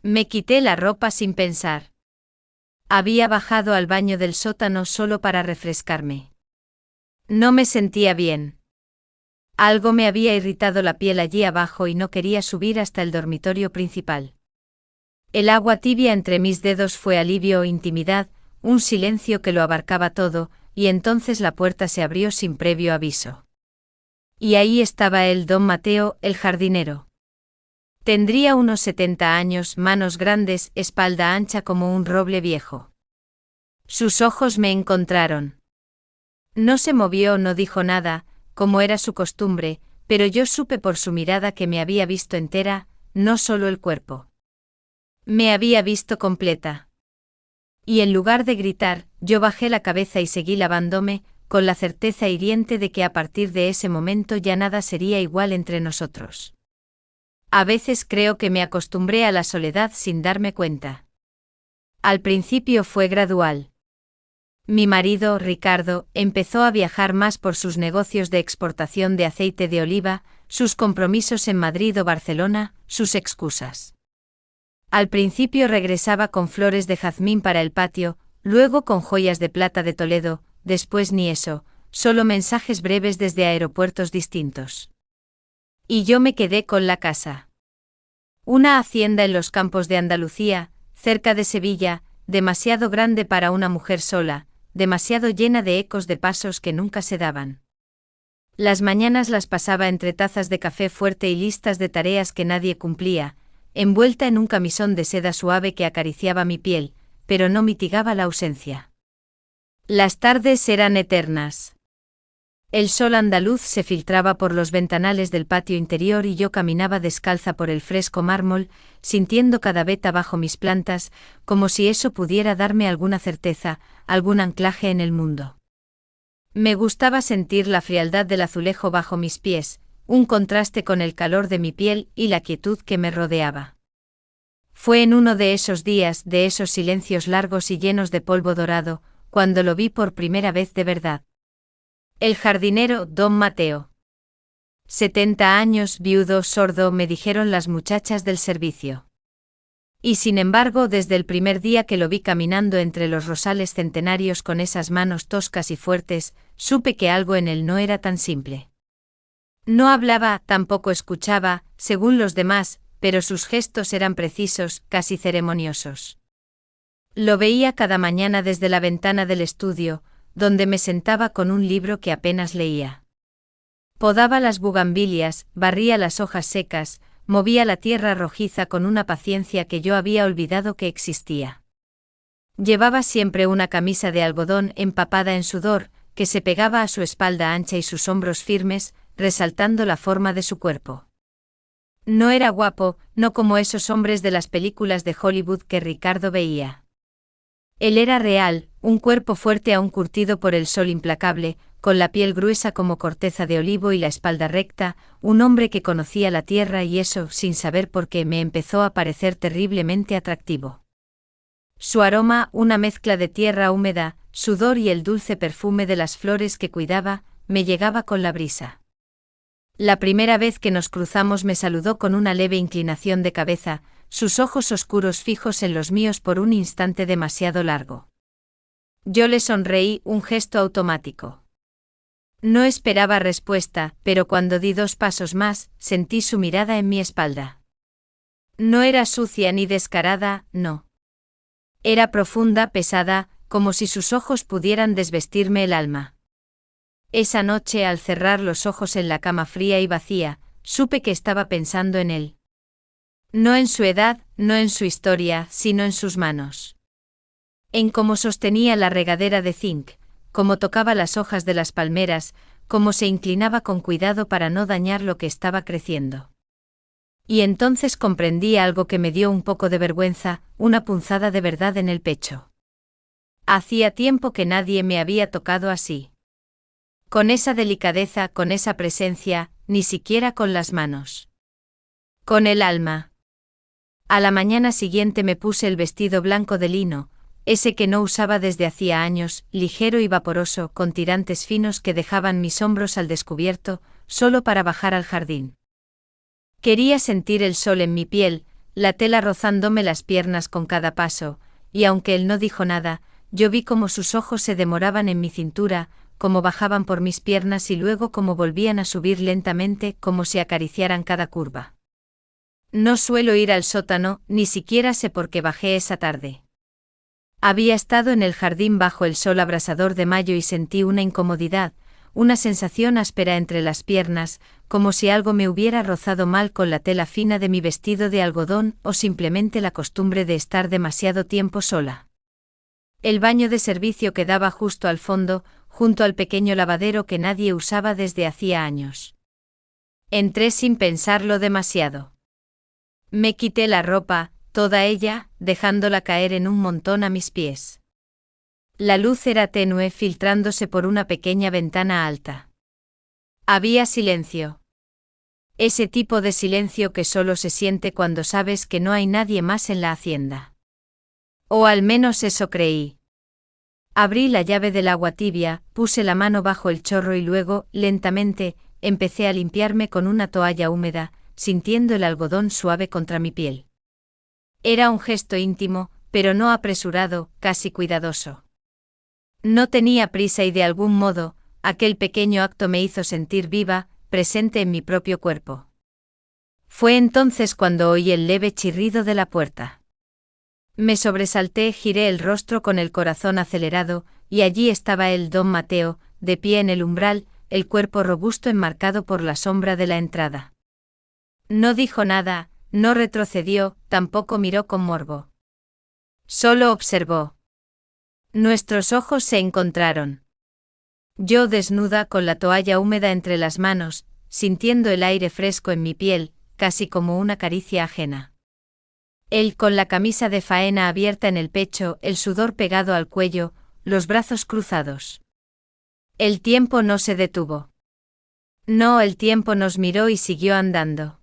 Me quité la ropa sin pensar. Había bajado al baño del sótano solo para refrescarme. No me sentía bien. Algo me había irritado la piel allí abajo y no quería subir hasta el dormitorio principal. El agua tibia entre mis dedos fue alivio o intimidad, un silencio que lo abarcaba todo, y entonces la puerta se abrió sin previo aviso. Y ahí estaba él, don Mateo, el jardinero. Tendría unos 70 años, manos grandes, espalda ancha como un roble viejo. Sus ojos me encontraron. No se movió, no dijo nada, como era su costumbre, pero yo supe por su mirada que me había visto entera, no solo el cuerpo. Me había visto completa. Y en lugar de gritar, yo bajé la cabeza y seguí lavándome, con la certeza hiriente de que a partir de ese momento ya nada sería igual entre nosotros. A veces creo que me acostumbré a la soledad sin darme cuenta. Al principio fue gradual. Mi marido, Ricardo, empezó a viajar más por sus negocios de exportación de aceite de oliva, sus compromisos en Madrid o Barcelona, sus excusas. Al principio regresaba con flores de jazmín para el patio, luego con joyas de plata de Toledo, después ni eso, solo mensajes breves desde aeropuertos distintos. Y yo me quedé con la casa. Una hacienda en los campos de Andalucía, cerca de Sevilla, demasiado grande para una mujer sola, demasiado llena de ecos de pasos que nunca se daban. Las mañanas las pasaba entre tazas de café fuerte y listas de tareas que nadie cumplía, envuelta en un camisón de seda suave que acariciaba mi piel, pero no mitigaba la ausencia. Las tardes eran eternas. El sol andaluz se filtraba por los ventanales del patio interior y yo caminaba descalza por el fresco mármol, sintiendo cada veta bajo mis plantas, como si eso pudiera darme alguna certeza, algún anclaje en el mundo. Me gustaba sentir la frialdad del azulejo bajo mis pies, un contraste con el calor de mi piel y la quietud que me rodeaba. Fue en uno de esos días, de esos silencios largos y llenos de polvo dorado, cuando lo vi por primera vez de verdad. El jardinero, don Mateo. 70 años, viudo, sordo, me dijeron las muchachas del servicio. Y sin embargo, desde el primer día que lo vi caminando entre los rosales centenarios con esas manos toscas y fuertes, supe que algo en él no era tan simple. No hablaba, tampoco escuchaba, según los demás, pero sus gestos eran precisos, casi ceremoniosos. Lo veía cada mañana desde la ventana del estudio, donde me sentaba con un libro que apenas leía. Podaba las bugambilias, barría las hojas secas, movía la tierra rojiza con una paciencia que yo había olvidado que existía. Llevaba siempre una camisa de algodón empapada en sudor, que se pegaba a su espalda ancha y sus hombros firmes, resaltando la forma de su cuerpo. No era guapo, no como esos hombres de las películas de Hollywood que Ricardo veía. Él era real, un cuerpo fuerte aún curtido por el sol implacable, con la piel gruesa como corteza de olivo y la espalda recta, un hombre que conocía la tierra y eso, sin saber por qué, me empezó a parecer terriblemente atractivo. Su aroma, una mezcla de tierra húmeda, sudor y el dulce perfume de las flores que cuidaba, me llegaba con la brisa. La primera vez que nos cruzamos me saludó con una leve inclinación de cabeza, sus ojos oscuros fijos en los míos por un instante demasiado largo. Yo le sonreí, un gesto automático. No esperaba respuesta, pero cuando di 2 pasos más, sentí su mirada en mi espalda. No era sucia ni descarada, no. Era profunda, pesada, como si sus ojos pudieran desvestirme el alma. Esa noche, al cerrar los ojos en la cama fría y vacía, supe que estaba pensando en él. No en su edad, no en su historia, sino en sus manos. En cómo sostenía la regadera de zinc, cómo tocaba las hojas de las palmeras, cómo se inclinaba con cuidado para no dañar lo que estaba creciendo. Y entonces comprendí algo que me dio un poco de vergüenza, una punzada de verdad en el pecho. Hacía tiempo que nadie me había tocado así. Con esa delicadeza, con esa presencia, ni siquiera con las manos. Con el alma. A la mañana siguiente me puse el vestido blanco de lino, ese que no usaba desde hacía años, ligero y vaporoso, con tirantes finos que dejaban mis hombros al descubierto, solo para bajar al jardín. Quería sentir el sol en mi piel, la tela rozándome las piernas con cada paso, y aunque él no dijo nada, yo vi cómo sus ojos se demoraban en mi cintura, cómo bajaban por mis piernas y luego cómo volvían a subir lentamente como si acariciaran cada curva. No suelo ir al sótano, ni siquiera sé por qué bajé esa tarde. Había estado en el jardín bajo el sol abrasador de mayo y sentí una incomodidad, una sensación áspera entre las piernas, como si algo me hubiera rozado mal con la tela fina de mi vestido de algodón o simplemente la costumbre de estar demasiado tiempo sola. El baño de servicio quedaba justo al fondo, junto al pequeño lavadero que nadie usaba desde hacía años. Entré sin pensarlo demasiado. Me quité la ropa, toda ella, dejándola caer en un montón a mis pies. La luz era tenue filtrándose por una pequeña ventana alta. Había silencio. Ese tipo de silencio que solo se siente cuando sabes que no hay nadie más en la hacienda. O al menos eso creí. Abrí la llave del agua tibia, puse la mano bajo el chorro y luego, lentamente, empecé a limpiarme con una toalla húmeda, sintiendo el algodón suave contra mi piel. Era un gesto íntimo, pero no apresurado, casi cuidadoso. No tenía prisa y de algún modo, aquel pequeño acto me hizo sentir viva, presente en mi propio cuerpo. Fue entonces cuando oí el leve chirrido de la puerta. Me sobresalté, giré el rostro con el corazón acelerado, y allí estaba él, don Mateo, de pie en el umbral, el cuerpo robusto enmarcado por la sombra de la entrada. No dijo nada, no retrocedió, tampoco miró con morbo. Solo observó. Nuestros ojos se encontraron. Yo desnuda con la toalla húmeda entre las manos, sintiendo el aire fresco en mi piel, casi como una caricia ajena. Él con la camisa de faena abierta en el pecho, el sudor pegado al cuello, los brazos cruzados. El tiempo no se detuvo. No, el tiempo nos miró y siguió andando.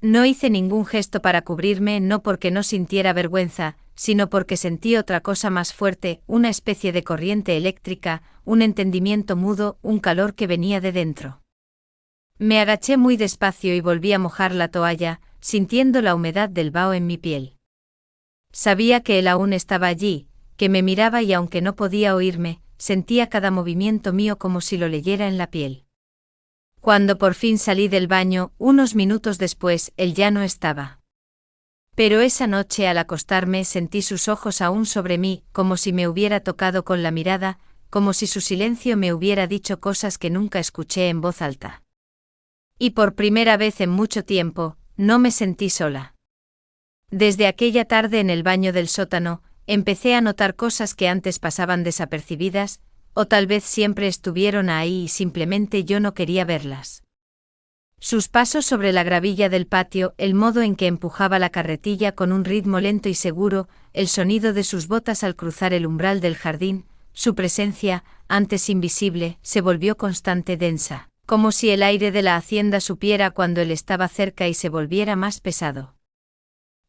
No hice ningún gesto para cubrirme, no porque no sintiera vergüenza, sino porque sentí otra cosa más fuerte, una especie de corriente eléctrica, un entendimiento mudo, un calor que venía de dentro. Me agaché muy despacio y volví a mojar la toalla, sintiendo la humedad del vaho en mi piel. Sabía que él aún estaba allí, que me miraba y aunque no podía oírme, sentía cada movimiento mío como si lo leyera en la piel. Cuando por fin salí del baño, unos minutos después, él ya no estaba. Pero esa noche al acostarme sentí sus ojos aún sobre mí, como si me hubiera tocado con la mirada, como si su silencio me hubiera dicho cosas que nunca escuché en voz alta. Y por primera vez en mucho tiempo, no me sentí sola. Desde aquella tarde en el baño del sótano, empecé a notar cosas que antes pasaban desapercibidas, o tal vez siempre estuvieron ahí y simplemente yo no quería verlas. Sus pasos sobre la gravilla del patio, el modo en que empujaba la carretilla con un ritmo lento y seguro, el sonido de sus botas al cruzar el umbral del jardín, su presencia, antes invisible, se volvió constante, densa, como si el aire de la hacienda supiera cuando él estaba cerca y se volviera más pesado.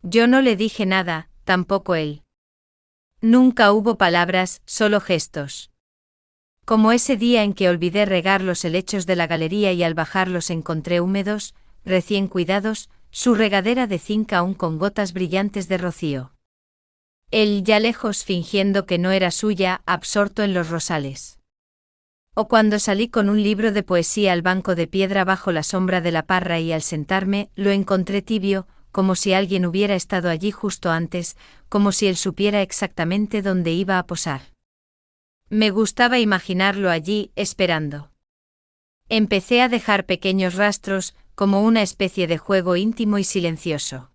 Yo no le dije nada, tampoco él. Nunca hubo palabras, solo gestos. Como ese día en que olvidé regar los helechos de la galería y al bajar los encontré húmedos, recién cuidados, su regadera de zinc aún con gotas brillantes de rocío. Él ya lejos fingiendo que no era suya, absorto en los rosales. O cuando salí con un libro de poesía al banco de piedra bajo la sombra de la parra y al sentarme, lo encontré tibio, como si alguien hubiera estado allí justo antes, como si él supiera exactamente dónde iba a posar. Me gustaba imaginarlo allí, esperando. Empecé a dejar pequeños rastros, como una especie de juego íntimo y silencioso.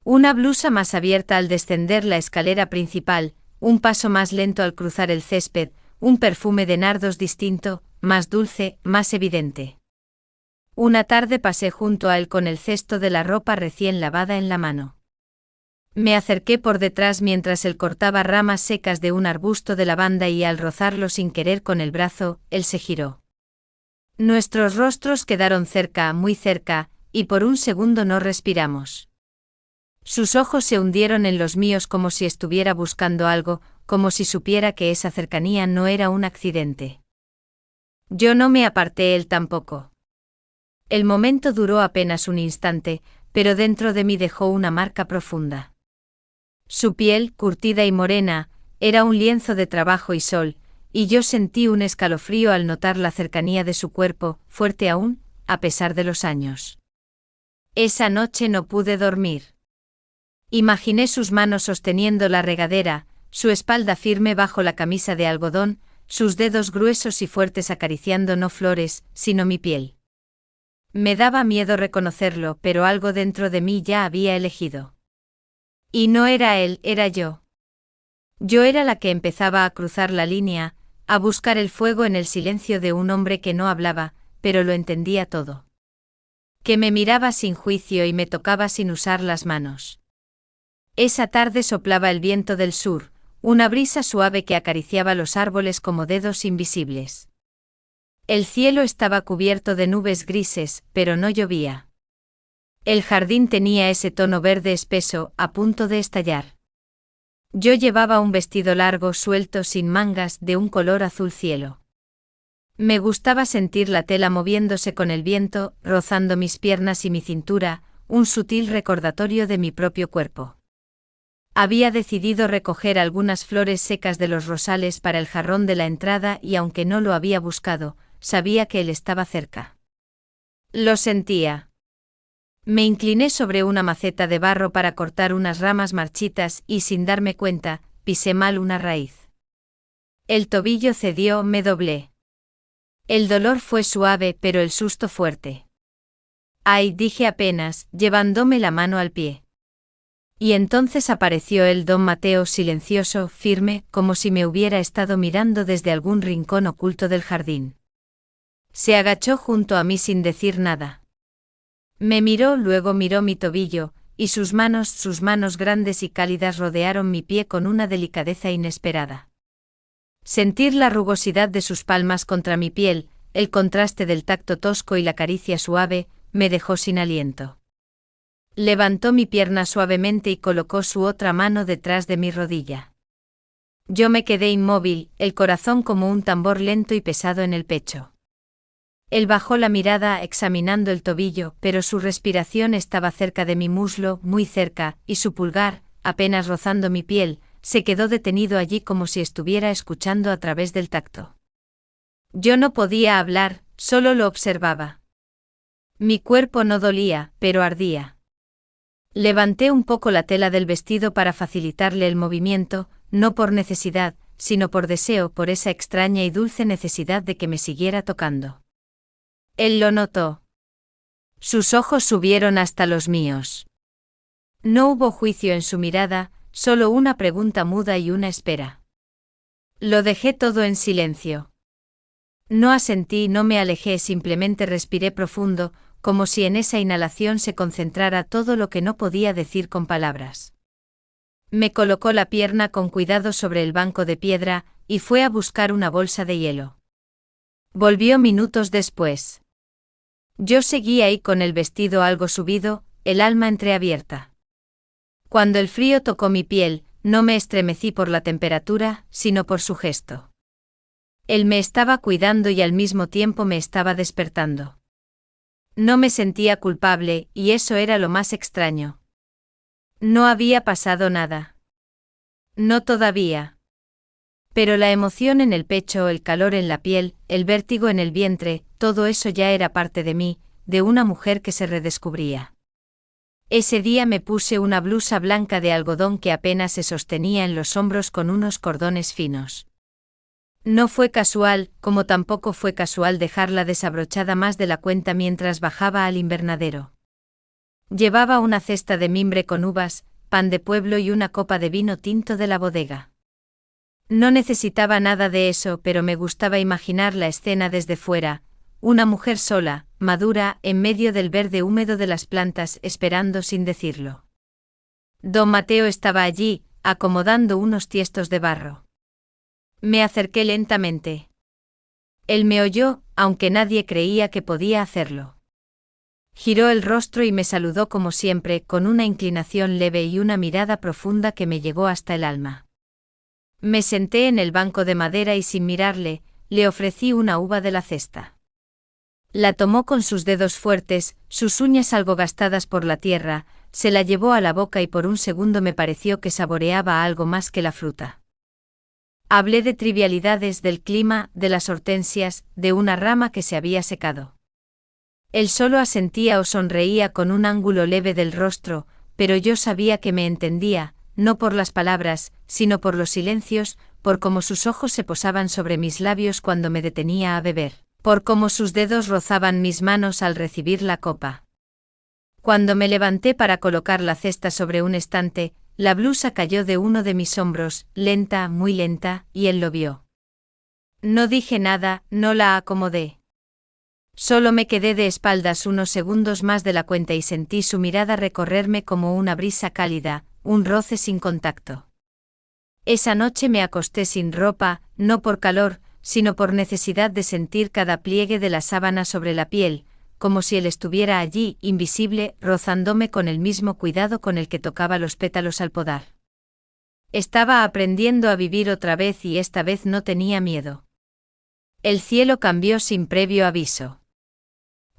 Una blusa más abierta al descender la escalera principal, un paso más lento al cruzar el césped, un perfume de nardos distinto, más dulce, más evidente. Una tarde pasé junto a él con el cesto de la ropa recién lavada en la mano. Me acerqué por detrás mientras él cortaba ramas secas de un arbusto de lavanda y al rozarlo sin querer con el brazo, él se giró. Nuestros rostros quedaron cerca, muy cerca, y por un segundo no respiramos. Sus ojos se hundieron en los míos como si estuviera buscando algo, como si supiera que esa cercanía no era un accidente. Yo no me aparté, él tampoco. El momento duró apenas un instante, pero dentro de mí dejó una marca profunda. Su piel, curtida y morena, era un lienzo de trabajo y sol, y yo sentí un escalofrío al notar la cercanía de su cuerpo, fuerte aún, a pesar de los años. Esa noche no pude dormir. Imaginé sus manos sosteniendo la regadera, su espalda firme bajo la camisa de algodón, sus dedos gruesos y fuertes acariciando no flores, sino mi piel. Me daba miedo reconocerlo, pero algo dentro de mí ya había elegido. Y no era él, era yo. Yo era la que empezaba a cruzar la línea, a buscar el fuego en el silencio de un hombre que no hablaba, pero lo entendía todo. Que me miraba sin juicio y me tocaba sin usar las manos. Esa tarde soplaba el viento del sur, una brisa suave que acariciaba los árboles como dedos invisibles. El cielo estaba cubierto de nubes grises, pero no llovía. El jardín tenía ese tono verde espeso, a punto de estallar. Yo llevaba un vestido largo, suelto, sin mangas, de un color azul cielo. Me gustaba sentir la tela moviéndose con el viento, rozando mis piernas y mi cintura, un sutil recordatorio de mi propio cuerpo. Había decidido recoger algunas flores secas de los rosales para el jarrón de la entrada y aunque no lo había buscado, sabía que él estaba cerca. Lo sentía. Me incliné sobre una maceta de barro para cortar unas ramas marchitas y sin darme cuenta, pisé mal una raíz. El tobillo cedió, me doblé. El dolor fue suave, pero el susto fuerte. ¡Ay!, dije apenas, llevándome la mano al pie. Y entonces apareció el don Mateo silencioso, firme, como si me hubiera estado mirando desde algún rincón oculto del jardín. Se agachó junto a mí sin decir nada. Me miró, luego miró mi tobillo, y sus manos grandes y cálidas rodearon mi pie con una delicadeza inesperada. Sentir la rugosidad de sus palmas contra mi piel, el contraste del tacto tosco y la caricia suave, me dejó sin aliento. Levantó mi pierna suavemente y colocó su otra mano detrás de mi rodilla. Yo me quedé inmóvil, el corazón como un tambor lento y pesado en el pecho. Él bajó la mirada examinando el tobillo, pero su respiración estaba cerca de mi muslo, muy cerca, y su pulgar, apenas rozando mi piel, se quedó detenido allí como si estuviera escuchando a través del tacto. Yo no podía hablar, solo lo observaba. Mi cuerpo no dolía, pero ardía. Levanté un poco la tela del vestido para facilitarle el movimiento, no por necesidad, sino por deseo, por esa extraña y dulce necesidad de que me siguiera tocando. Él lo notó. Sus ojos subieron hasta los míos. No hubo juicio en su mirada, solo una pregunta muda y una espera. Lo dejé todo en silencio. No asentí, no me alejé, simplemente respiré profundo, como si en esa inhalación se concentrara todo lo que no podía decir con palabras. Me colocó la pierna con cuidado sobre el banco de piedra, y fue a buscar una bolsa de hielo. Volvió minutos después. Yo seguí ahí con el vestido algo subido, el alma entreabierta. Cuando el frío tocó mi piel, no me estremecí por la temperatura, sino por su gesto. Él me estaba cuidando y al mismo tiempo me estaba despertando. No me sentía culpable, y eso era lo más extraño. No había pasado nada. No todavía. Pero la emoción en el pecho, el calor en la piel, el vértigo en el vientre, todo eso ya era parte de mí, de una mujer que se redescubría. Ese día me puse una blusa blanca de algodón que apenas se sostenía en los hombros con unos cordones finos. No fue casual, como tampoco fue casual dejarla desabrochada más de la cuenta mientras bajaba al invernadero. Llevaba una cesta de mimbre con uvas, pan de pueblo y una copa de vino tinto de la bodega. No necesitaba nada de eso, pero me gustaba imaginar la escena desde fuera, una mujer sola, madura, en medio del verde húmedo de las plantas, esperando sin decirlo. Don Mateo estaba allí, acomodando unos tiestos de barro. Me acerqué lentamente. Él me oyó, aunque nadie creía que podía hacerlo. Giró el rostro y me saludó como siempre, con una inclinación leve y una mirada profunda que me llegó hasta el alma. Me senté en el banco de madera y sin mirarle, le ofrecí una uva de la cesta. La tomó con sus dedos fuertes, sus uñas algo gastadas por la tierra, se la llevó a la boca y por un segundo me pareció que saboreaba algo más que la fruta. Hablé de trivialidades, del clima, de las hortensias, de una rama que se había secado. Él solo asentía o sonreía con un ángulo leve del rostro, pero yo sabía que me entendía, no por las palabras, sino por los silencios, por cómo sus ojos se posaban sobre mis labios cuando me detenía a beber, por cómo sus dedos rozaban mis manos al recibir la copa. Cuando me levanté para colocar la cesta sobre un estante, la blusa cayó de uno de mis hombros, lenta, muy lenta, y él lo vio. No dije nada, no la acomodé. Solo me quedé de espaldas unos segundos más de la cuenta y sentí su mirada recorrerme como una brisa cálida, un roce sin contacto. Esa noche me acosté sin ropa, no por calor, sino por necesidad de sentir cada pliegue de la sábana sobre la piel, como si él estuviera allí, invisible, rozándome con el mismo cuidado con el que tocaba los pétalos al podar. Estaba aprendiendo a vivir otra vez y esta vez no tenía miedo. El cielo cambió sin previo aviso.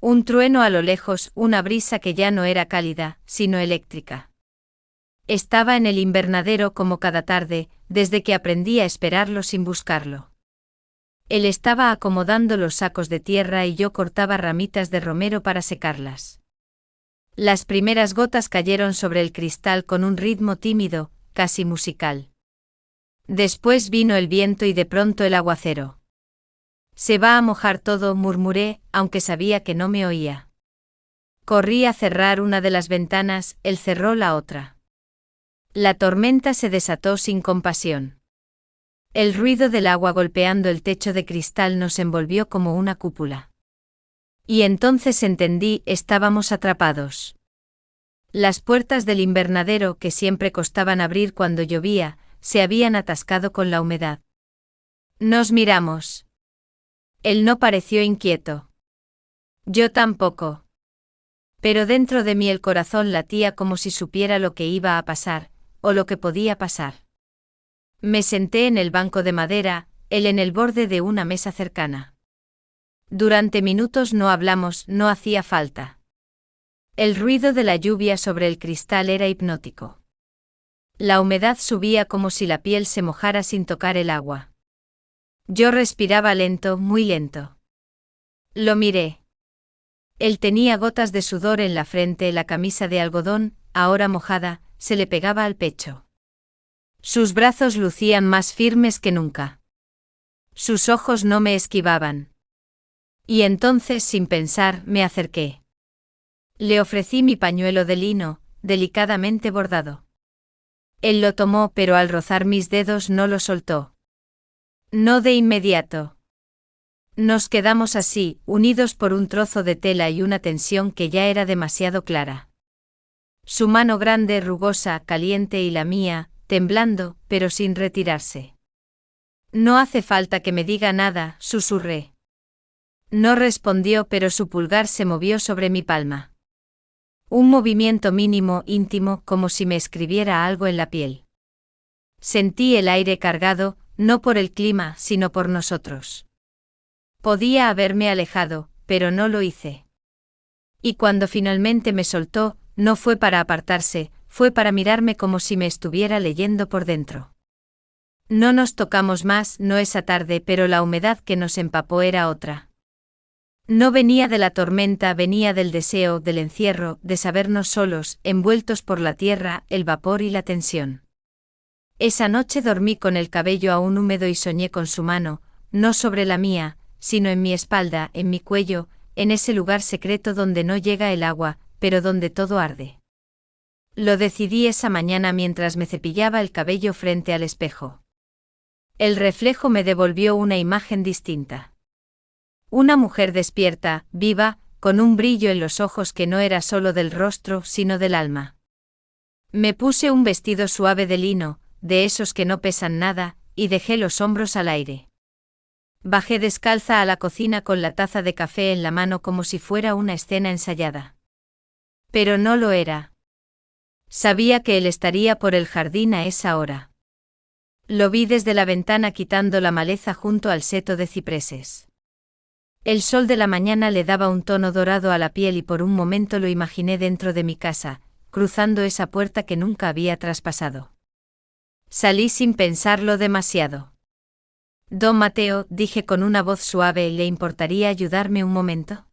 Un trueno a lo lejos, una brisa que ya no era cálida, sino eléctrica. Estaba en el invernadero como cada tarde, desde que aprendí a esperarlo sin buscarlo. Él estaba acomodando los sacos de tierra y yo cortaba ramitas de romero para secarlas. Las primeras gotas cayeron sobre el cristal con un ritmo tímido, casi musical. Después vino el viento y de pronto el aguacero. Se va a mojar todo, murmuré, aunque sabía que no me oía. Corrí a cerrar una de las ventanas, él cerró la otra. La tormenta se desató sin compasión. El ruido del agua golpeando el techo de cristal nos envolvió como una cúpula. Y entonces entendí, estábamos atrapados. Las puertas del invernadero, que siempre costaban abrir cuando llovía, se habían atascado con la humedad. Nos miramos. Él no pareció inquieto. Yo tampoco. Pero dentro de mí el corazón latía como si supiera lo que iba a pasar, o lo que podía pasar. Me senté en el banco de madera, él en el borde de una mesa cercana. Durante minutos no hablamos, no hacía falta. El ruido de la lluvia sobre el cristal era hipnótico. La humedad subía como si la piel se mojara sin tocar el agua. Yo respiraba lento, muy lento. Lo miré. Él tenía gotas de sudor en la frente, la camisa de algodón, ahora mojada, se le pegaba al pecho. Sus brazos lucían más firmes que nunca. Sus ojos no me esquivaban. Y entonces, sin pensar, me acerqué. Le ofrecí mi pañuelo de lino, delicadamente bordado. Él lo tomó, pero al rozar mis dedos no lo soltó. No de inmediato. Nos quedamos así, unidos por un trozo de tela y una tensión que ya era demasiado clara. Su mano grande, rugosa, caliente y la mía, temblando, pero sin retirarse. No hace falta que me diga nada, susurré. No respondió, pero su pulgar se movió sobre mi palma. Un movimiento mínimo, íntimo, como si me escribiera algo en la piel. Sentí el aire cargado, no por el clima, sino por nosotros. Podía haberme alejado, pero no lo hice. Y cuando finalmente me soltó, no fue para apartarse, fue para mirarme como si me estuviera leyendo por dentro. No nos tocamos más, no esa tarde, pero la humedad que nos empapó era otra. No venía de la tormenta, venía del deseo, del encierro, de sabernos solos, envueltos por la tierra, el vapor y la tensión. Esa noche dormí con el cabello aún húmedo y soñé con su mano, no sobre la mía, sino en mi espalda, en mi cuello, en ese lugar secreto donde no llega el agua, pero donde todo arde. Lo decidí esa mañana mientras me cepillaba el cabello frente al espejo. El reflejo me devolvió una imagen distinta. Una mujer despierta, viva, con un brillo en los ojos que no era solo del rostro, sino del alma. Me puse un vestido suave de lino, de esos que no pesan nada, y dejé los hombros al aire. Bajé descalza a la cocina con la taza de café en la mano como si fuera una escena ensayada. Pero no lo era. Sabía que él estaría por el jardín a esa hora. Lo vi desde la ventana quitando la maleza junto al seto de cipreses. El sol de la mañana le daba un tono dorado a la piel y por un momento lo imaginé dentro de mi casa, cruzando esa puerta que nunca había traspasado. Salí sin pensarlo demasiado. Don Mateo, dije con una voz suave, ¿le importaría ayudarme un momento?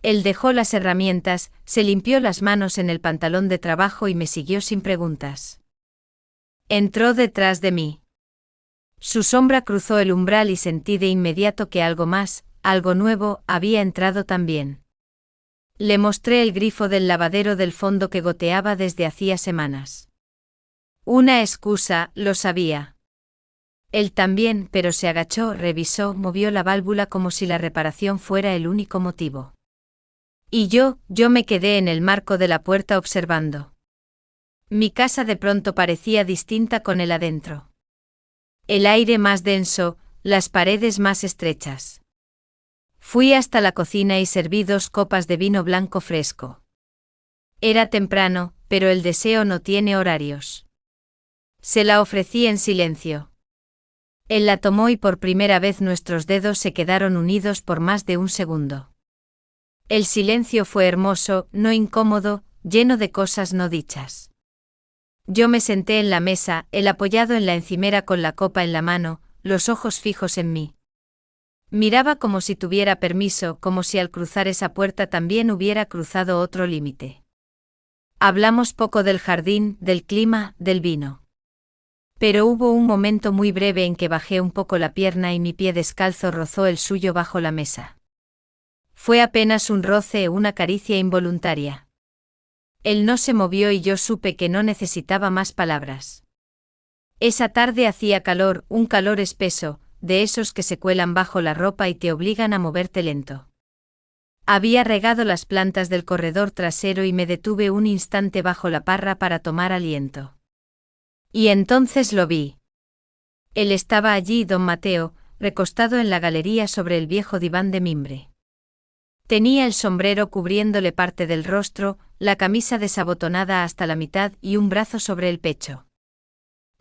Él dejó las herramientas, se limpió las manos en el pantalón de trabajo y me siguió sin preguntas. Entró detrás de mí. Su sombra cruzó el umbral y sentí de inmediato que algo más, algo nuevo, había entrado también. Le mostré el grifo del lavadero del fondo que goteaba desde hacía semanas. Una excusa, lo sabía. Él también, pero se agachó, revisó, movió la válvula como si la reparación fuera el único motivo. Y yo me quedé en el marco de la puerta observando. Mi casa de pronto parecía distinta con él adentro. El aire más denso, las paredes más estrechas. Fui hasta la cocina y serví 2 copas de vino blanco fresco. Era temprano, pero el deseo no tiene horarios. Se la ofrecí en silencio. Él la tomó y por primera vez nuestros dedos se quedaron unidos por más de un segundo. El silencio fue hermoso, no incómodo, lleno de cosas no dichas. Yo me senté en la mesa, él apoyado en la encimera con la copa en la mano, los ojos fijos en mí. Miraba como si tuviera permiso, como si al cruzar esa puerta también hubiera cruzado otro límite. Hablamos poco del jardín, del clima, del vino. Pero hubo un momento muy breve en que bajé un poco la pierna y mi pie descalzo rozó el suyo bajo la mesa. Fue apenas un roce, una caricia involuntaria. Él no se movió y yo supe que no necesitaba más palabras. Esa tarde hacía calor, un calor espeso, de esos que se cuelan bajo la ropa y te obligan a moverte lento. Había regado las plantas del corredor trasero y me detuve un instante bajo la parra para tomar aliento. Y entonces lo vi. Él estaba allí, don Mateo, recostado en la galería sobre el viejo diván de mimbre. Tenía el sombrero cubriéndole parte del rostro, la camisa desabotonada hasta la mitad y un brazo sobre el pecho.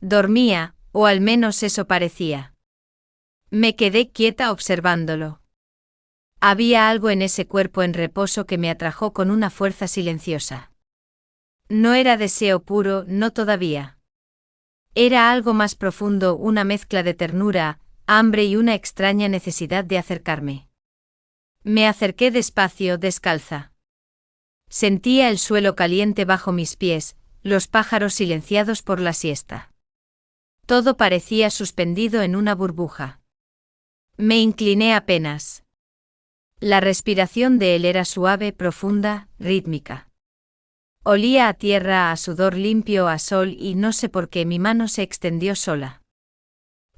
Dormía, o al menos eso parecía. Me quedé quieta observándolo. Había algo en ese cuerpo en reposo que me atrajo con una fuerza silenciosa. No era deseo puro, no todavía. Era algo más profundo, una mezcla de ternura, hambre y una extraña necesidad de acercarme. Me acerqué despacio, descalza. Sentía el suelo caliente bajo mis pies, los pájaros silenciados por la siesta. Todo parecía suspendido en una burbuja. Me incliné apenas. La respiración de él era suave, profunda, rítmica. Olía a tierra, a sudor limpio, a sol y no sé por qué mi mano se extendió sola.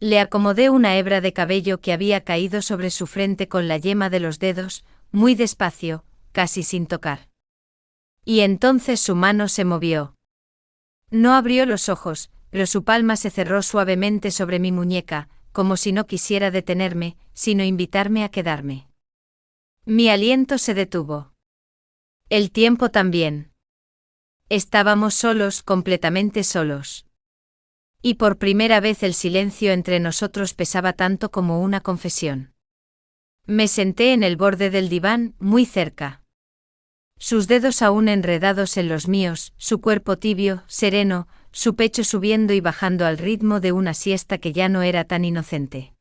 Le acomodé una hebra de cabello que había caído sobre su frente con la yema de los dedos, muy despacio, casi sin tocar. Y entonces su mano se movió. No abrió los ojos, pero su palma se cerró suavemente sobre mi muñeca, como si no quisiera detenerme, sino invitarme a quedarme. Mi aliento se detuvo. El tiempo también. Estábamos solos, completamente solos. Y por primera vez el silencio entre nosotros pesaba tanto como una confesión. Me senté en el borde del diván, muy cerca. Sus dedos aún enredados en los míos, su cuerpo tibio, sereno, su pecho subiendo y bajando al ritmo de una siesta que ya no era tan inocente.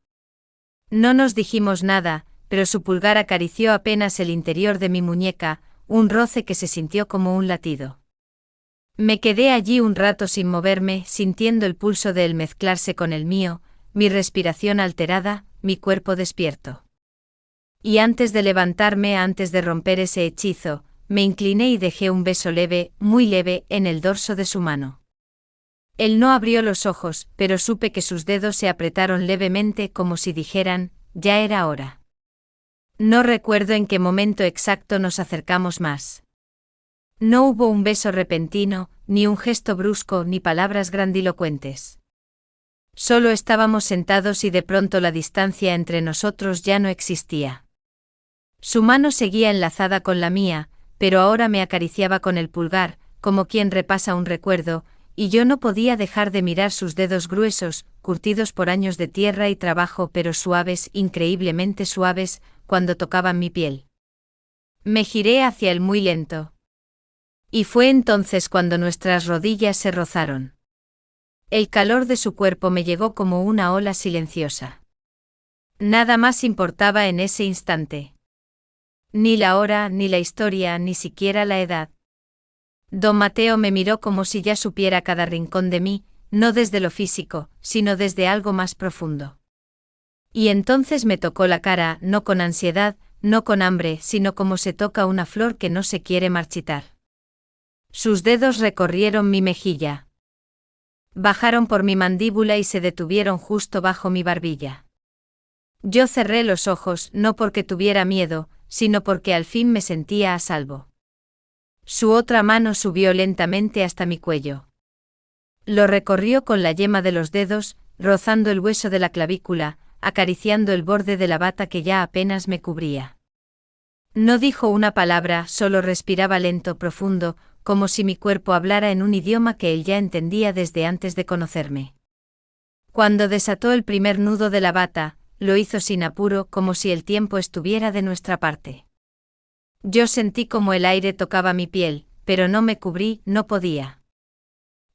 No nos dijimos nada, pero su pulgar acarició apenas el interior de mi muñeca, un roce que se sintió como un latido. Me quedé allí un rato sin moverme, sintiendo el pulso de él mezclarse con el mío, mi respiración alterada, mi cuerpo despierto. Y antes de levantarme, antes de romper ese hechizo, me incliné y dejé un beso leve, muy leve, en el dorso de su mano. Él no abrió los ojos, pero supe que sus dedos se apretaron levemente como si dijeran, ya era hora. No recuerdo en qué momento exacto nos acercamos más. No hubo un beso repentino, ni un gesto brusco, ni palabras grandilocuentes. Solo estábamos sentados y de pronto la distancia entre nosotros ya no existía. Su mano seguía enlazada con la mía, pero ahora me acariciaba con el pulgar, como quien repasa un recuerdo, y yo no podía dejar de mirar sus dedos gruesos, curtidos por años de tierra y trabajo pero suaves, increíblemente suaves, cuando tocaban mi piel. Me giré hacia él muy lento. Y fue entonces cuando nuestras rodillas se rozaron. El calor de su cuerpo me llegó como una ola silenciosa. Nada más importaba en ese instante. Ni la hora, ni la historia, ni siquiera la edad. Don Mateo me miró como si ya supiera cada rincón de mí, no desde lo físico, sino desde algo más profundo. Y entonces me tocó la cara, no con ansiedad, no con hambre, sino como se toca una flor que no se quiere marchitar. Sus dedos recorrieron mi mejilla. Bajaron por mi mandíbula y se detuvieron justo bajo mi barbilla. Yo cerré los ojos, no porque tuviera miedo, sino porque al fin me sentía a salvo. Su otra mano subió lentamente hasta mi cuello. Lo recorrió con la yema de los dedos, rozando el hueso de la clavícula, acariciando el borde de la bata que ya apenas me cubría. No dijo una palabra, solo respiraba lento, profundo, como si mi cuerpo hablara en un idioma que él ya entendía desde antes de conocerme. Cuando desató el primer nudo de la bata, lo hizo sin apuro, como si el tiempo estuviera de nuestra parte. Yo sentí como el aire tocaba mi piel, pero no me cubrí, no podía.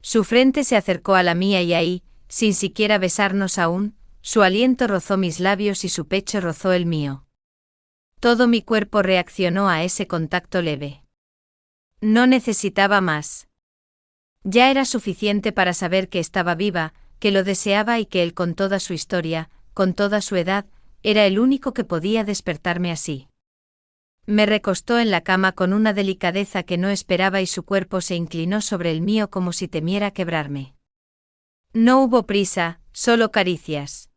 Su frente se acercó a la mía y ahí, sin siquiera besarnos aún, su aliento rozó mis labios y su pecho rozó el mío. Todo mi cuerpo reaccionó a ese contacto leve. No necesitaba más. Ya era suficiente para saber que estaba viva, que lo deseaba y que él, con toda su historia, con toda su edad, era el único que podía despertarme así. Me recostó en la cama con una delicadeza que no esperaba y su cuerpo se inclinó sobre el mío como si temiera quebrarme. No hubo prisa, solo caricias.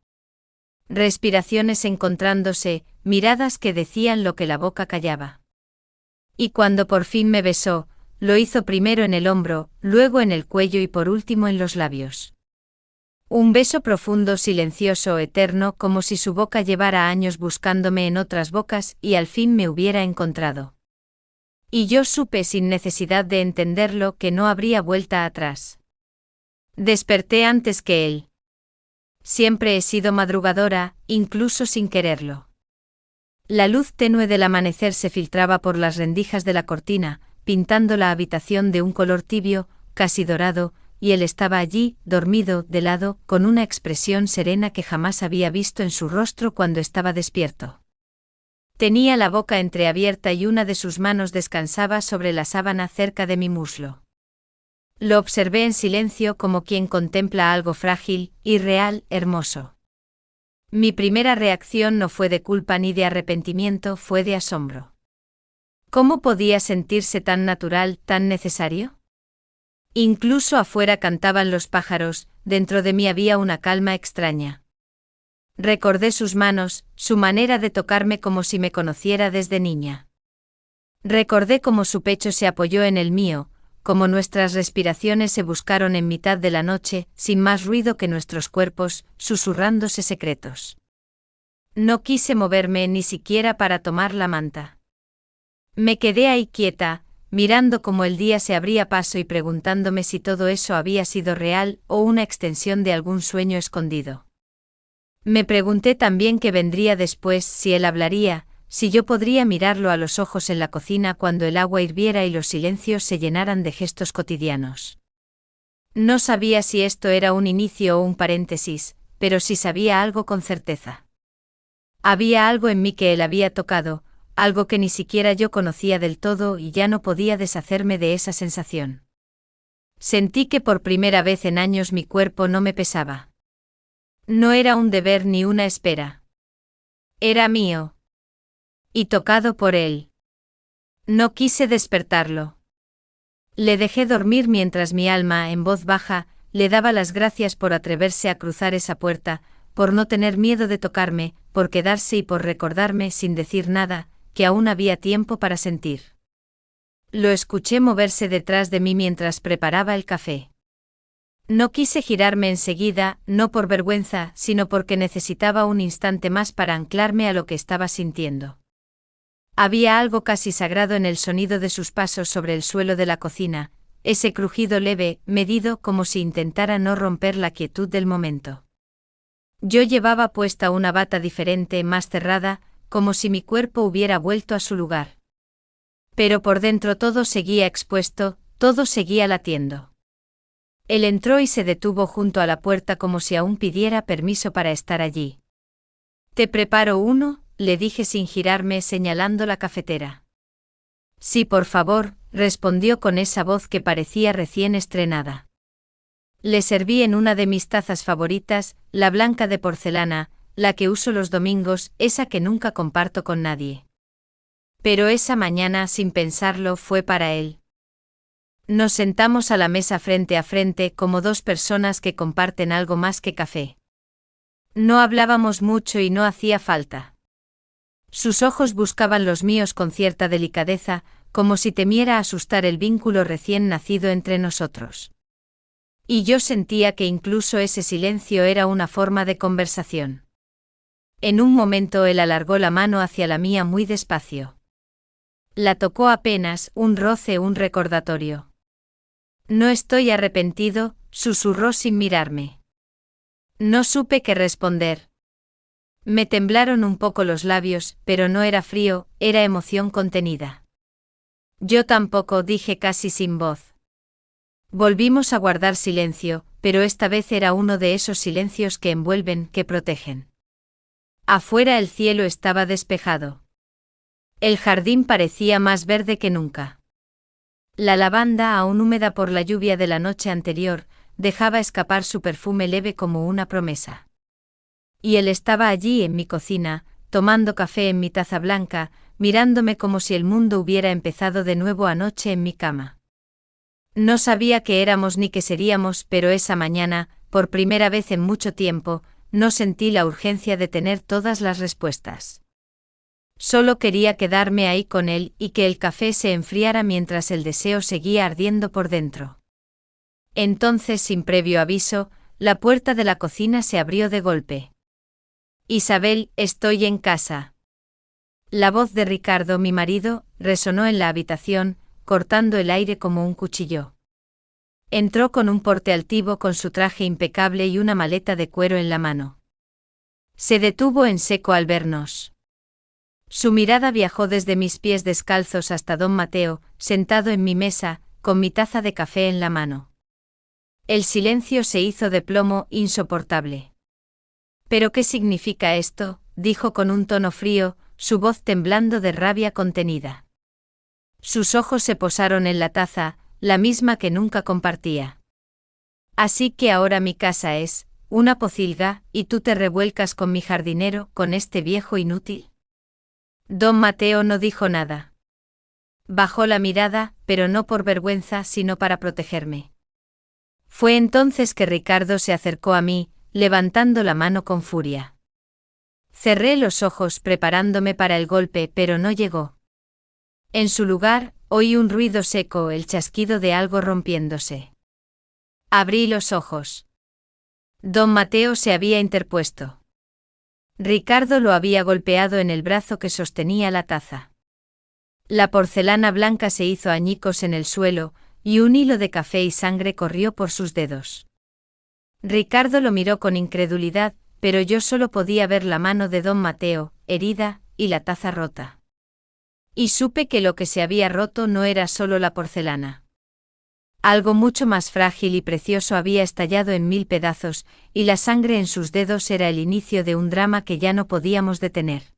Respiraciones encontrándose, miradas que decían lo que la boca callaba. Y cuando por fin me besó, lo hizo primero en el hombro, luego en el cuello y por último en los labios. Un beso profundo, silencioso, eterno, como si su boca llevara años buscándome en otras bocas y al fin me hubiera encontrado. Y yo supe sin necesidad de entenderlo que no habría vuelta atrás. Desperté antes que él. Siempre he sido madrugadora, incluso sin quererlo. La luz tenue del amanecer se filtraba por las rendijas de la cortina, pintando la habitación de un color tibio, casi dorado, y él estaba allí, dormido, de lado, con una expresión serena que jamás había visto en su rostro cuando estaba despierto. Tenía la boca entreabierta y una de sus manos descansaba sobre la sábana cerca de mi muslo. Lo observé en silencio como quien contempla algo frágil, irreal, hermoso. Mi primera reacción no fue de culpa ni de arrepentimiento, fue de asombro. ¿Cómo podía sentirse tan natural, tan necesario? Incluso afuera cantaban los pájaros, dentro de mí había una calma extraña. Recordé sus manos, su manera de tocarme como si me conociera desde niña. Recordé cómo su pecho se apoyó en el mío, cómo nuestras respiraciones se buscaron en mitad de la noche, sin más ruido que nuestros cuerpos, susurrándose secretos. No quise moverme ni siquiera para tomar la manta. Me quedé ahí quieta, mirando cómo el día se abría paso y preguntándome si todo eso había sido real o una extensión de algún sueño escondido. Me pregunté también qué vendría después, si él hablaría, si yo podría mirarlo a los ojos en la cocina cuando el agua hirviera y los silencios se llenaran de gestos cotidianos. No sabía si esto era un inicio o un paréntesis, pero sí sabía algo con certeza. Había algo en mí que él había tocado, algo que ni siquiera yo conocía del todo y ya no podía deshacerme de esa sensación. Sentí que por primera vez en años mi cuerpo no me pesaba. No era un deber ni una espera. Era mío. Y tocado por él. No quise despertarlo. Le dejé dormir mientras mi alma, en voz baja, le daba las gracias por atreverse a cruzar esa puerta, por no tener miedo de tocarme, por quedarse y por recordarme, sin decir nada, que aún había tiempo para sentir. Lo escuché moverse detrás de mí mientras preparaba el café. No quise girarme enseguida, no por vergüenza, sino porque necesitaba un instante más para anclarme a lo que estaba sintiendo. Había algo casi sagrado en el sonido de sus pasos sobre el suelo de la cocina, ese crujido leve, medido, como si intentara no romper la quietud del momento. Yo llevaba puesta una bata diferente, más cerrada, como si mi cuerpo hubiera vuelto a su lugar. Pero por dentro todo seguía expuesto, todo seguía latiendo. Él entró y se detuvo junto a la puerta como si aún pidiera permiso para estar allí. «Te preparo uno», le dije sin girarme señalando la cafetera. «Sí, por favor», respondió con esa voz que parecía recién estrenada. Le serví en una de mis tazas favoritas, la blanca de porcelana, la que uso los domingos, esa que nunca comparto con nadie. Pero esa mañana, sin pensarlo, fue para él. Nos sentamos a la mesa frente a frente como dos personas que comparten algo más que café. No hablábamos mucho y no hacía falta. Sus ojos buscaban los míos con cierta delicadeza, como si temiera asustar el vínculo recién nacido entre nosotros. Y yo sentía que incluso ese silencio era una forma de conversación. En un momento él alargó la mano hacia la mía muy despacio. La tocó apenas, un roce, un recordatorio. «No estoy arrepentido», susurró sin mirarme. No supe qué responder. Me temblaron un poco los labios, pero no era frío, era emoción contenida. «Yo tampoco», dije casi sin voz. Volvimos a guardar silencio, pero esta vez era uno de esos silencios que envuelven, que protegen. Afuera el cielo estaba despejado. El jardín parecía más verde que nunca. La lavanda, aún húmeda por la lluvia de la noche anterior, dejaba escapar su perfume leve como una promesa. Y él estaba allí en mi cocina, tomando café en mi taza blanca, mirándome como si el mundo hubiera empezado de nuevo anoche en mi cama. No sabía qué éramos ni qué seríamos, pero esa mañana, por primera vez en mucho tiempo, no sentí la urgencia de tener todas las respuestas. Solo quería quedarme ahí con él y que el café se enfriara mientras el deseo seguía ardiendo por dentro. Entonces, sin previo aviso, la puerta de la cocina se abrió de golpe. «Isabel, estoy en casa». La voz de Ricardo, mi marido, resonó en la habitación, cortando el aire como un cuchillo. Entró con un porte altivo con su traje impecable y una maleta de cuero en la mano. Se detuvo en seco al vernos. Su mirada viajó desde mis pies descalzos hasta don Mateo, sentado en mi mesa, con mi taza de café en la mano. El silencio se hizo de plomo, insoportable. «¿Pero qué significa esto?», dijo con un tono frío, su voz temblando de rabia contenida. Sus ojos se posaron en la taza, la misma que nunca compartía. «Así que ahora mi casa es una pocilga, y tú te revuelcas con mi jardinero, con este viejo inútil». Don Mateo no dijo nada. Bajó la mirada, pero no por vergüenza, sino para protegerme. Fue entonces que Ricardo se acercó a mí, levantando la mano con furia. Cerré los ojos preparándome para el golpe, pero no llegó. En su lugar, oí un ruido seco, el chasquido de algo rompiéndose. Abrí los ojos. Don Mateo se había interpuesto. Ricardo lo había golpeado en el brazo que sostenía la taza. La porcelana blanca se hizo añicos en el suelo, y un hilo de café y sangre corrió por sus dedos. Ricardo lo miró con incredulidad, pero yo solo podía ver la mano de don Mateo, herida, y la taza rota. Y supe que lo que se había roto no era solo la porcelana. Algo mucho más frágil y precioso había estallado en 1000 pedazos, y la sangre en sus dedos era el inicio de un drama que ya no podíamos detener.